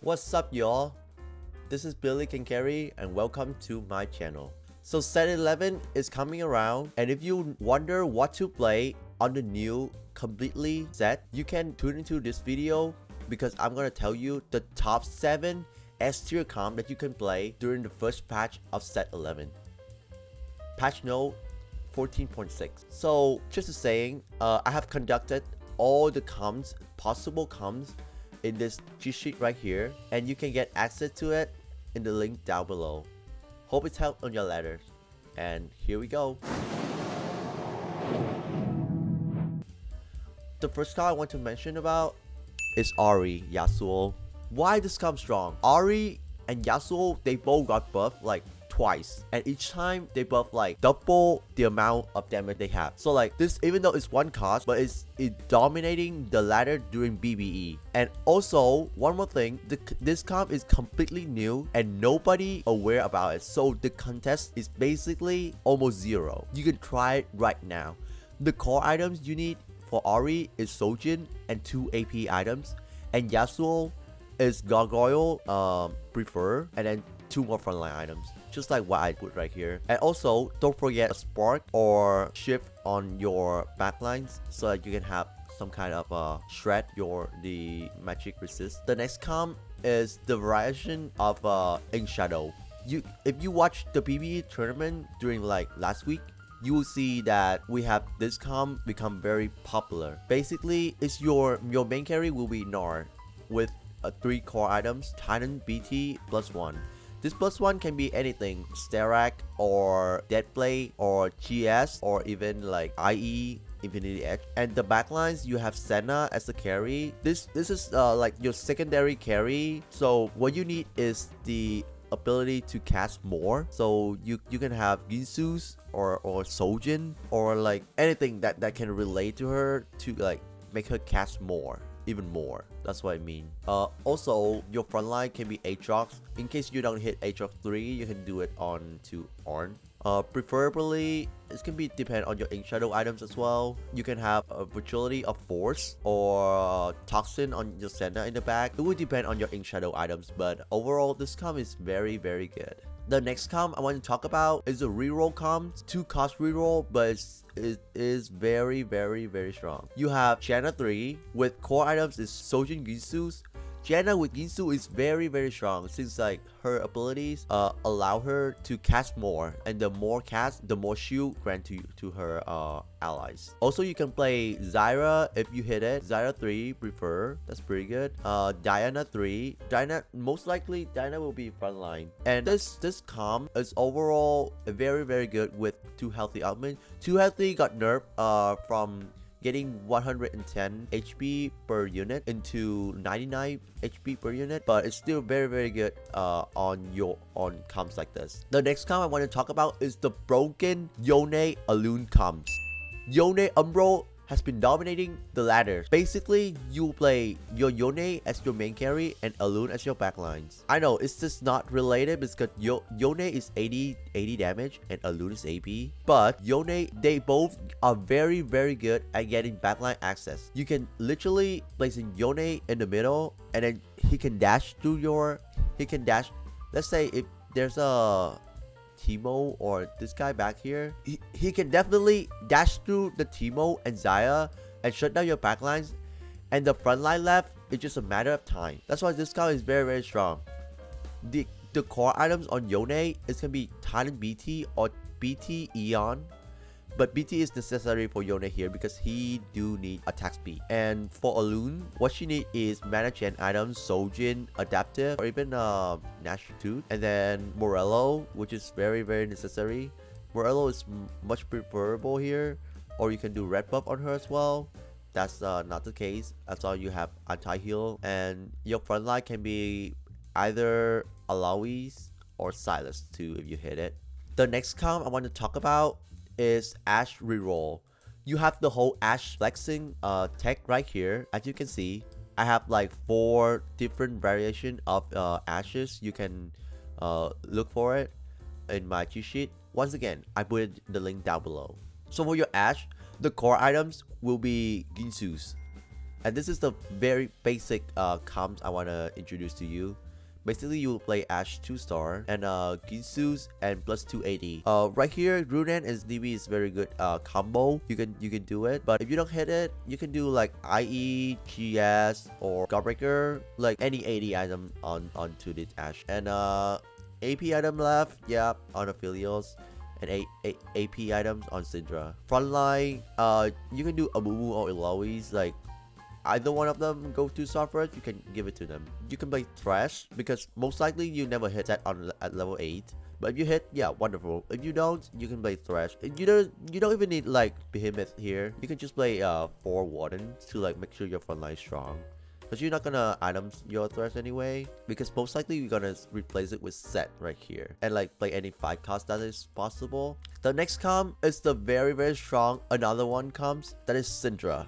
What's up, y'all? This is BillyCanCarry and welcome to my channel. So set 11 is coming around, and if you wonder what to play on the new completely set, you can tune into this video because I'm gonna tell you the top 7 S tier comp that you can play during the first patch of set 11. Patch note 14.6. So just a saying, I have conducted all the comps, possible comps in this cheat sheet right here, and you can get access to it in the link down below. Hope it's helped on your ladders, and here we go. The first card I want to mention about is Ahri Yasuo. Why this comp strong? Ahri and Yasuo, they both got buffed like twice, and each time they buff like double the amount of damage they have. So like this, even though it's one cost, but it's dominating the ladder during BBE. And also one more thing, this comp is completely new and nobody aware about it, so the contest is basically almost zero. You can try it right now. The core items you need for Ahri is Sojin and 2 AP items, and Yasuo is Gargoyle Prefer, and then 2 more frontline items, just like what I put right here. And also don't forget a spark or shift on your backlines so that you can have some kind of shred the magic resist. The next comp is the variation of Ink Shadow. If you watch the PvE tournament during like last week, you will see that we have this comp become very popular. Basically, it's your main carry will be Gnar with 3 core items, Titan BT +1. This +1 can be anything, Sterak or Deadblade or GS or even like IE Infinity Edge. And the backlines, you have Senna as the carry. This is like your secondary carry. So what you need is the ability to cast more. So you can have Ginsu's or Sojin or like anything that can relate to her to like make her cast more. Even more. That's what I mean. Also, your frontline can be Aatrox. In case you don't hit Aatrox 3, you can do it on to Ornn. Preferably, it can be depend on your Ink Shadow items as well. You can have a Virtuality of Force or Toxin on your Senna in the back. It would depend on your Ink Shadow items, but overall, this comp is very good. The next comp I want to talk about is the reroll comp. 2 cost reroll, but it is very strong. You have Janna 3 with core items is Sojin Ginsu's. Janna with Ginsu is very strong since like her abilities allow her to cast more, and the more cast, the more shield grant to her allies. Also, you can play Zyra if you hit it. Zyra 3 prefer, that's pretty good. Diana 3, most likely Diana will be frontline. And this comp is overall very good with 2 healthy augment. 2 healthy got nerfed from getting 110 HP per unit into 99 HP per unit, but it's still very good on comps like this. The next comp I want to talk about is the broken Yone Alune comps. Yone Umbro has been dominating the ladders. Basically, you play your Yone as your main carry and Alune as your backlines. I know it's just not related because Yone is 80 damage and Alune is AP, but Yone, they both are very good at getting backline access. You can literally place in Yone in the middle, and then he can dash. Let's say if there's a Teemo or this guy back here, he can definitely dash through the Teemo and Xayah and shut down your backlines, and the front line left, it's just a matter of time. That's why this guy is very strong. The core items on Yone is gonna be Titan BT or BT Eon, but BT is necessary for Yone here because he do need attack speed. And for Alune, what she need is mana gen items, Sojin, Adaptive, or even Natural Tooth, and then Morello, which is very necessary. Morello is much preferable here, or you can do red buff on her as well. That's not the case. That's all you have anti-heal, and your frontline can be either Alois or Silas too if you hit it. The next comp I want to talk about is Ashe reroll. You have the whole Ashe flexing tech right here. As you can see, I have like 4 different variation of Ashes. You can look for it in my cheat sheet. Once again, I put the link down below. So for your Ashe, the core items will be Ginsu's. And this is the very basic comps I want to introduce to you. Basically, you will play Ash 2-star and Ginsu's and plus 280. Right here, Runan and DB is very good combo. You can do it, but if you don't hit it, you can do like IE, GS, or Godbreaker, like any 80 item onto this Ash. And AP item left, yeah, on Aphelios, and AP items on Syndra. Frontline, you can do Amumu or Eloise, like. Either one of them go to star first, you can give it to them. You can play Thresh because most likely you never hit that at level 8. But if you hit, yeah, wonderful. If you don't, you can play Thresh. You don't even need like Behemoth here. You can just play 4 Wardens to like make sure your frontline is strong. Because you're not gonna items your Thresh anyway. Because most likely you're gonna replace it with Set right here. And like play any 5 cost that is possible. The next comp is the very strong. Another one comes that is Syndra.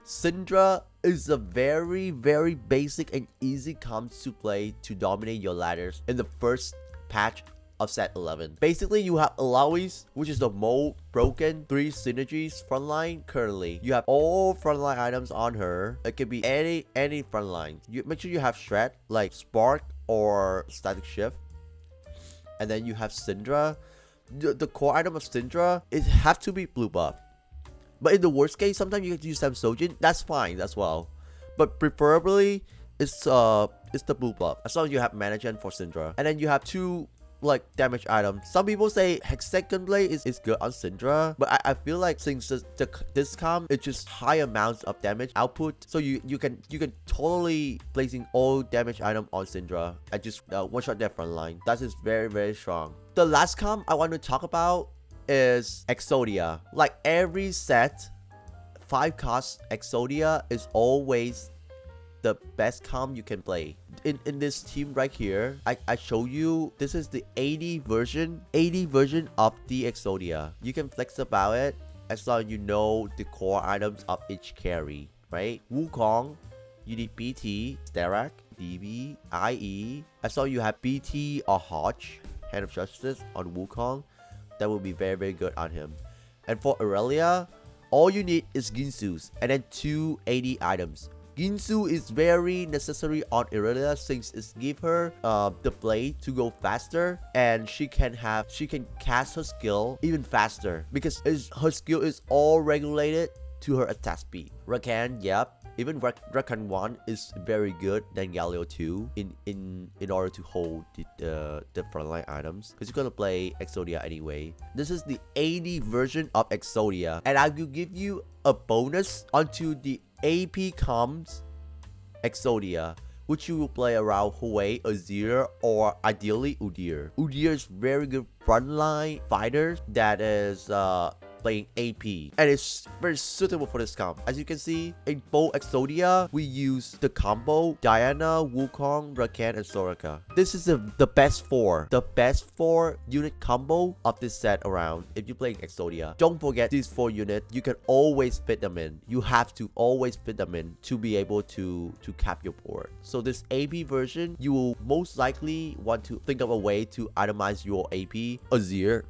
Syndra is a very basic and easy comp to play to dominate your ladders in the first patch of set 11. Basically, you have Eloise, which is the most broken 3 synergies frontline currently. You have all frontline items on her. It can be any frontline. You make sure you have Shred like Spark or Static Shift. And then you have Syndra. The core item of Syndra, it have to be blue buff. But in the worst case, sometimes you can use Sam Sojin. That's fine as well. But preferably, it's the blue buff. As long as you have mana gen for Syndra. And then you have 2 like damage items. Some people say Hexagon Blade is good on Syndra. But I feel like since this comp, it's just high amounts of damage output. So you can totally placing all damage item on Syndra and just one-shot their front line. That is very strong. The last comp I want to talk about is Exodia. Like every set, 5 cost Exodia is always the best comp you can play. In this team right here, I show you, this is the 80 version of the Exodia. You can flex about it as long as you know the core items of each carry, right? Wukong, you need BT, Sterak, DB, IE. As long as you have BT or Hodge, Hand of Justice on Wukong, that will be very good on him. And for Aurelia, all you need is Ginsu's and then 2 80 items. Ginsu is very necessary on Aurelia since it gives her the blade to go faster, and she can cast her skill even faster because her skill is all regulated to her attack speed. Rakan, yep. Even Rakan 1 is very good than Galio 2 in order to hold the frontline items, because you're gonna play Exodia anyway. This is the 80 version of Exodia, and I will give you a bonus onto the AP comps Exodia, which you will play around Hwei, Azir, or ideally Udyr. Udyr is very good frontline fighter that is playing AP, and it's very suitable for this comp. As you can see, in both Exodia, we use the combo Diana, Wukong, Rakan, and Soraka. This is the best 4 unit combo of this set around. If you're playing Exodia, don't forget these 4 units. You can always fit them in. You have to always fit them in to be able to cap your board. So this AP version, you will most likely want to think of a way to itemize your AP. Azir,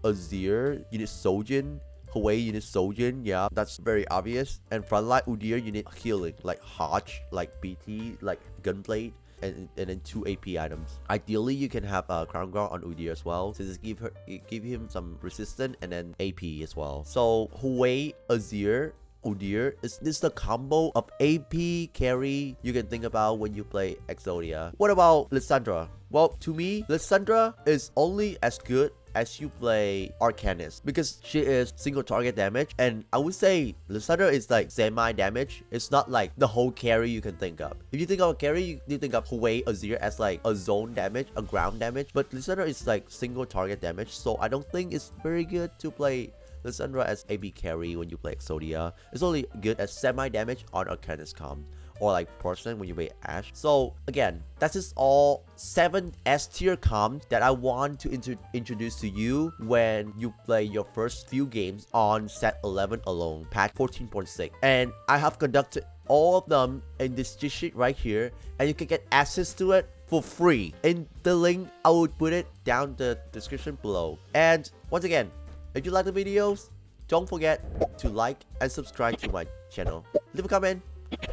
you need Sojin. Hwei, you need Sojin, yeah, that's very obvious. And frontline Udyr, you need healing, like Hodge, like BT, like Gunblade, and then 2 AP items. Ideally, you can have Crown Guard on Udyr as well, since it give him some resistance and then AP as well. So Hwei, Azir, Udyr is the combo of AP carry you can think about when you play Exodia. What about Lissandra? Well, to me, Lissandra is only as good as you play Arcanist, because she is single target damage, and I would say Lissandra is like semi damage. It's not like the whole carry you can think of. If you think of a carry, you think of Hwei, Azir as like a zone damage, a ground damage, but Lissandra is like single target damage, so I don't think it's very good to play Lissandra as AB carry when you play Exodia. It's only good as semi damage on Arcanist comp, or like person when you play Ashe. So again, that's just all 7 S tier comps that I want to introduce to you when you play your first few games on set 11 alone, patch 14.6. And I have conducted all of them in this cheat sheet right here, and you can get access to it for free. In the link, I will put it down the description below. And once again, if you like the videos, don't forget to like and subscribe to my channel. Leave a comment.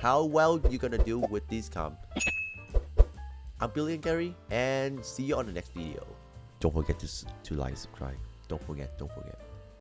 how well you gonna do with these comp. I'm BillyCanCarry, and see you on the next video. Don't forget to like, subscribe. Don't forget.